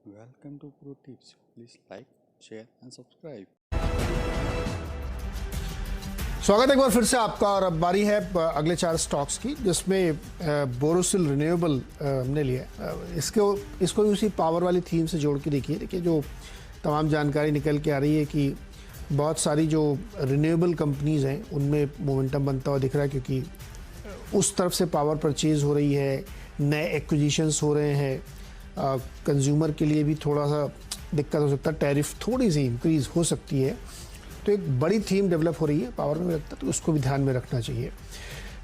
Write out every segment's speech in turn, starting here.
Welcome to Pro Tips. Please like, share and subscribe. स्वागत है एक बार फिर से आपका। और अब बारी है अगले 4 स्टॉक्स की, जिसमें बोरोसिल रिन्यूएबल हमने लिया। इसको भी उसी पावर वाली थीम से जोड़ के देखिए जो तमाम जानकारी निकल के आ रही है कि बहुत सारी जो रिन्यूएबल कंपनीज हैं उनमें मोमेंटम बनता हुआ दिख रहा है, क्योंकि उस तरफ से पावर परचेज हो रही है, नए एक्विजिशंस हो रहे हैं। कंज्यूमर के लिए भी थोड़ा सा दिक्कत हो सकता है, टैरिफ थोड़ी सी इंक्रीज हो सकती है, तो एक बड़ी थीम डेवलप हो रही है पावर में लगता है, तो उसको भी ध्यान में रखना चाहिए।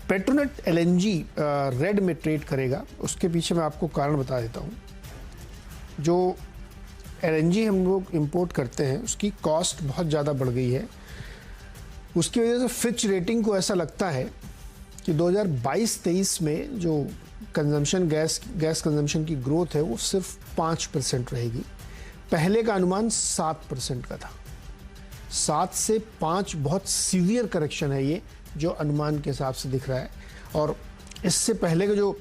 पेट्रोनेट एलएनजी रेड में ट्रेड करेगा, उसके पीछे मैं आपको कारण बता देता हूँ। जो एलएनजी हम लोग इंपोर्ट करते हैं उसकी कॉस्ट बहुत ज़्यादा बढ़ गई है। उसकी वजह से फिच रेटिंग को ऐसा लगता है कि 2022-23 में जो कंजम्पशन गैस कंजम्पशन की ग्रोथ है वो सिर्फ 5% रहेगी। पहले का अनुमान 7% का था। 7 से 5 बहुत सीवियर करेक्शन है ये, जो अनुमान के हिसाब से दिख रहा है। और इससे पहले का जो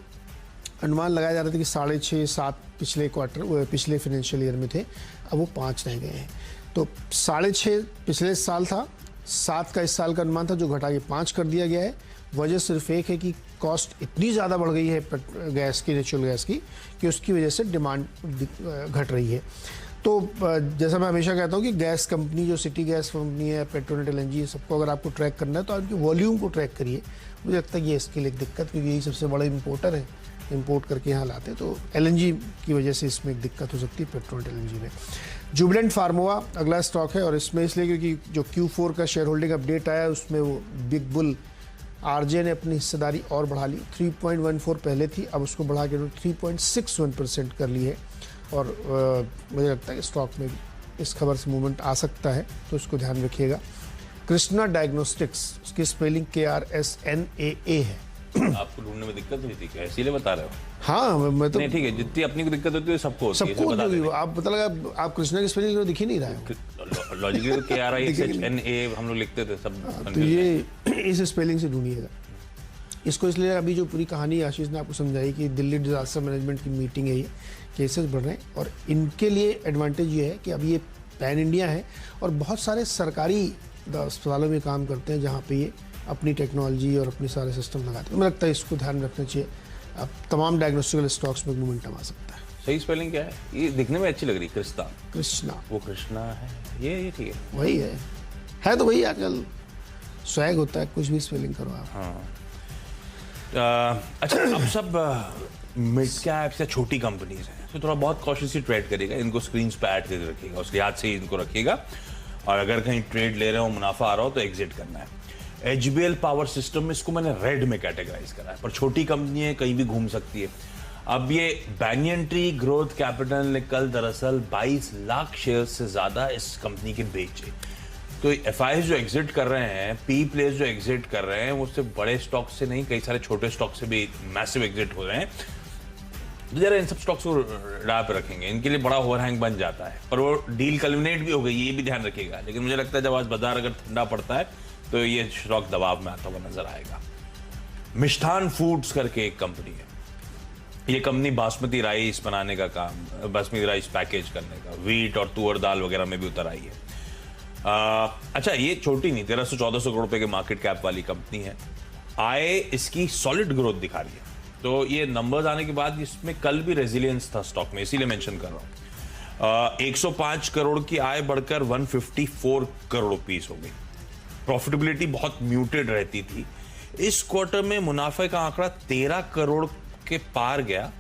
अनुमान लगाया जा रहा था कि 6.5-7 पिछले फाइनेंशियल ईयर में थे, अब वो 5 रह गए हैं। तो 6.5 पिछले साल था, 7 का इस साल का अनुमान था, जो घटा के 5 कर दिया गया है। वजह सिर्फ एक है कि कॉस्ट इतनी ज़्यादा बढ़ गई है गैस की, नेचुरल गैस की, कि उसकी वजह से डिमांड घट रही है। तो जैसा मैं हमेशा कहता हूँ कि गैस कंपनी जो सिटी गैस कंपनी है, पेट्रोनेट एलएनजी, सबको अगर आपको ट्रैक करना है तो आपकी वॉल्यूम को ट्रैक करिए। मुझे लगता है ये इसके लिए एक दिक्कत, क्योंकि यही सबसे बड़े इंपोर्टर है, इंपोर्ट करके यहाँ लाते हैं, तो एलएनजी की वजह से इसमें एक दिक्कत हो सकती है पेट्रोनेट एलएनजी में। जुबिलेंट फार्मोवा अगला स्टॉक है, और इसमें इसलिए क्योंकि जो Q4 का शेयर होल्डिंग अपडेट आया उसमें वो बिग बुल आरजे ने अपनी हिस्सेदारी और बढ़ा ली। 3.14 पहले थी, अब उसको बढ़ा के 3.61% कर ली है। और मुझे लगता है कि स्टॉक में इस खबर से मूवमेंट आ सकता है, तो इसको ध्यान रखिएगा। कृष्णा डायग्नोस्टिक्स, उसकी स्पेलिंग KRSNAA है। आपको ढूंढने में दिक्कत हुई थी क्या, इसीलिए बता रहे हो? हाँ, मैं तो नहीं, ठीक है, जितनी अपनी को दिक्कत होती है सबको होती है, सबको बता दें। आप पता लगा, आप कृष्णा की स्पेलिंग दिख ही नहीं रहा है। लॉजिकली तो KRISHNA हम लोग लिखते थे सब। तो ये इस स्पेलिंग से ढूंढिएगा इसको। इसलिए अभी जो पूरी कहानी आशीष ने आपको समझाई कि दिल्ली डिजास्टर मैनेजमेंट की मीटिंग है, ये केसेस बढ़ रहे हैं, और इनके लिए एडवांटेज ये है कि अब ये पैन इंडिया है और बहुत सारे सरकारी अस्पतालों में काम करते हैं, जहाँ पे ये अपनी टेक्नोलॉजी और अपने सारे सिस्टम लगाते हैं। मुझे लगता है इसको ध्यान रखना चाहिए। अब तमाम डायग्नोस्टिकल स्टॉक्स में मोमेंटम आ सकता है। सही स्पेलिंग क्या है? ये दिखने में अच्छी लग रही है, कृष्णा। वो कृष्णा है, ये ठीक है, वही है तो वही। आजकल स्वैग होता है, कुछ भी स्पेलिंग करो आप। हाँ। अच्छा, अब सब मिड कैप्स या छोटी कंपनीज हैं, तो थोड़ा बहुत कॉशियसली ट्रेड करेगा, इनको स्क्रीन पे ऐड करके रखिएगा, उसके याद से ही इनको रखिएगा। और अगर कहीं ट्रेड ले रहे हो, मुनाफा आ रहा हो, तो एग्जिट करना है। HBL पावर सिस्टम में इसको मैंने रेड में कैटेगराइज करा है, पर छोटी कंपनी है, कहीं भी घूम सकती है। अब ये बैंयन ट्री ग्रोथ कैपिटल ने कल दरअसल 22 लाख शेयर से ज्यादा इस कंपनी के बेचे। तो FIs जो एग्जिट कर रहे हैं, पी प्लेयर्स जो एग्जिट कर रहे हैं, वो सिर्फ बड़े स्टॉक से नहीं, कई सारे छोटे स्टॉक से भी मैसिव एग्जिट हो रहे हैं। तो जरा इन सब स्टॉक्स को डाल पे रखेंगे, इनके लिए बड़ा ओवरहैंग बन जाता है, पर वो डील कल्मिनेट भी हो गई, ये भी ध्यान रखिएगा। लेकिन मुझे लगता है जब आज बाजार अगर ठंडा पड़ता है तो ये स्टॉक दबाव में आता हुआ नजर आएगा। मिष्ठान फूड्स करके एक कंपनी है, ये कंपनी बासमती राइस बनाने का काम, बासमती राइस पैकेज करने का, वीट और तुअर दाल वगैरह में भी उतर आई है। अच्छा, ये छोटी नहीं, 1300-1400 करोड़ रुपए के मार्केट कैप वाली कंपनी है। आय इसकी सॉलिड ग्रोथ दिखा रही है, तो ये नंबर्स आने के बाद इसमें कल भी रेजिलियंस था स्टॉक में, इसीलिए मेंशन कर रहा हूं। 105 करोड़ की आय बढ़कर 154 करोड़ रुपीस हो गई। प्रॉफिटेबिलिटी बहुत म्यूटेड रहती थी। इस क्वार्टर में मुनाफे का आंकड़ा 13 करोड़ के पार गया।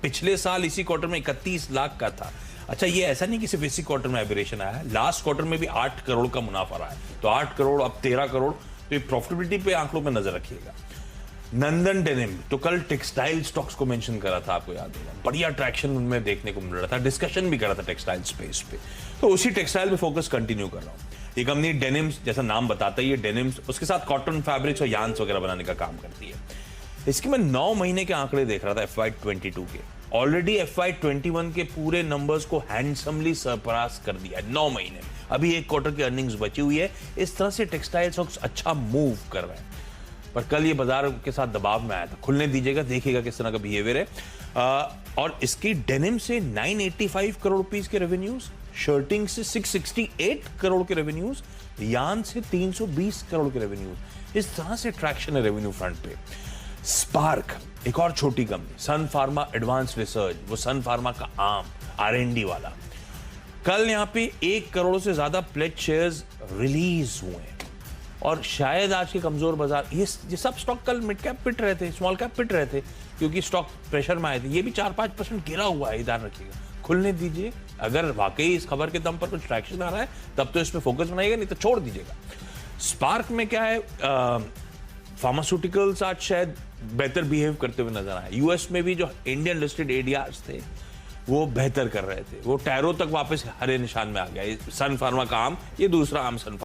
पिछले साल इसी क्वार्टर में 31 लाख का था। अच्छा, ये ऐसा नहीं कि सिर्फ इसी क्वार्टर में एबरेशन आया है, लास्ट क्वार्टर में भी 8 करोड़ का मुनाफा रहा है। तो 8 करोड़ अब 13 करोड़, तो ये प्रॉफिटेबिलिटी पे आंकड़ों में नजर रखिएगा। नंदन डेनिम, तो कल टेक्सटाइल स्टॉक्स को मेंशन करा था, आपको याद होगा, बढ़िया ट्रैक्शन उनमें देखने को मिल रहा था, डिस्कशन भी करा था टेक्सटाइल स्पेस पे, तो उसी टेक्सटाइल पे फोकस कंटिन्यू कर रहा हूँ। ये कंपनी डेनिम्स, जैसा नाम बताता है, ये डेनिम्स उसके साथ कॉटन फैब्रिक्स और यान्स वगैरह बनाने का काम करती है। इसके मैं 9 महीने के आंकड़े देख रहा था FY22 के, ऑलरेडी FY21 के पूरे नंबर्स को हैंडसमली सरपास कर दिया है 9 महीने में। अभी एक क्वार्टर की अर्निंग्स बची हुई है। इस तरह से टेक्सटाइल स्टॉक्स अच्छा मूव कर रहे हैं, पर कल ये बाजार के साथ दबाव में आया था। खुलने दीजिएगा, देखिएगा किस तरह का बिहेवियर है। और इसकी डेनिम से 985 करोड़ रुपीस के रेवेन्यूज, शर्टिंग से 668 करोड़ के रेवेन्यूज, यान से 320 करोड़ के रेवेन्यूज। इस तरह से ट्रैक्शन है रेवेन्यू फ्रंट पे। स्पार्क, एक और छोटी कंपनी, सन फार्मा एडवांस रिसर्च, वो सन फार्मा का आर्म R&D वाला, कल यहां पे 1 करोड़ से ज्यादा प्लेज शेयर्स रिलीज हुए हैं। और शायद आज के कमजोर बाजार, ये सब स्टॉक कल मिड कैप पिट रहे थे, स्मॉल कैप पिट रहे थे, क्योंकि स्टॉक प्रेशर में आए थे। ये भी 4-5% गिरा हुआ है, ध्यान रखिएगा। खुलने दीजिए, अगर वाकई इस खबर के दम पर कुछ ट्रैक्शन आ रहा है तब तो इस पर फोकस बनाइएगा, नहीं तो छोड़ दीजिएगा। स्पार्क में क्या है, फार्मास्यूटिकल्स आज शायद बेहतर बिहेव करते हुए नजर आए। यूएस में भी जो इंडियन लिस्टेड एडीआर्स थे वो बेहतर कर रहे थे, वो टैरो तक वापस हरे निशान में आ गया। सन फार्मा का आम, ये दूसरा आम सन